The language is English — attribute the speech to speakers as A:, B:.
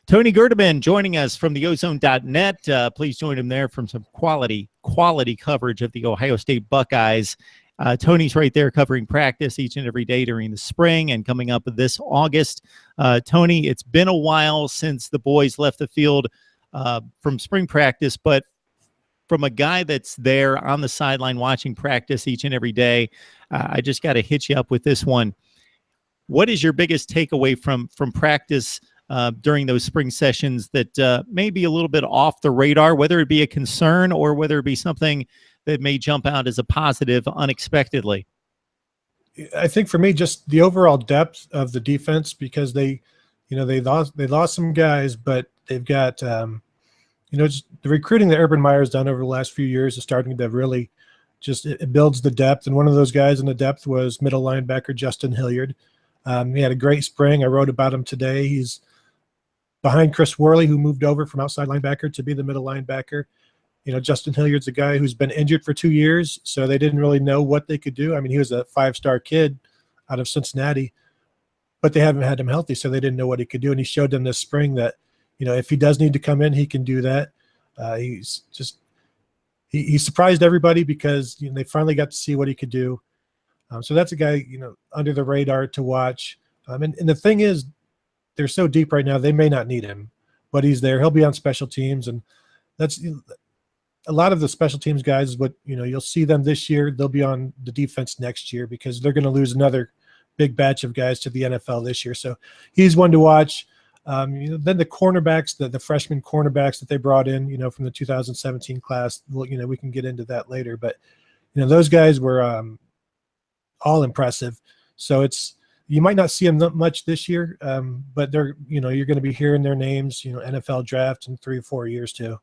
A: Tony Gerdeman joining us from the ozone.net. Please join him there from some quality coverage of the Ohio State Buckeyes. Tony's right there covering practice each and every day during the spring and coming up this August. Tony, it's been a while since the boys left the field from spring practice, but from a guy that's there on the sideline watching practice each and every day, I just got to hit you up with this one. What is your biggest takeaway from practice during those spring sessions that may be a little bit off the radar, whether it be a concern or whether it be something that may jump out as a positive unexpectedly?
B: I think for me, just the overall depth of the defense, because they lost some guys, but they've got just the recruiting that Urban Meyer's done over the last few years is starting to really just it builds the depth. And one of those guys in the depth was middle linebacker Justin Hilliard. He had a great spring. I wrote about him today. He's behind Chris Worley, who moved over from outside linebacker to be the middle linebacker. Justin Hilliard's a guy who's been injured for 2 years, so they didn't really know what they could do. I mean, he was a 5-star kid out of Cincinnati, but they haven't had him healthy, so they didn't know what he could do. And he showed them this spring that, if he does need to come in, he can do that. He surprised everybody because they finally got to see what he could do. So that's a guy, under the radar to watch. And the thing is, they're so deep right now, they may not need him, but he's there. He'll be on special teams, and that's a lot of the special teams guys is what, you'll see them this year. They'll be on the defense next year because they're going to lose another big batch of guys to the NFL this year. So he's one to watch. Then the cornerbacks, the freshman cornerbacks that they brought in, from the 2017 class, we can get into that later. But, those guys were all impressive. So you might not see them much this year, but they're, you're going to be hearing their names, NFL draft in 3 or 4 years too.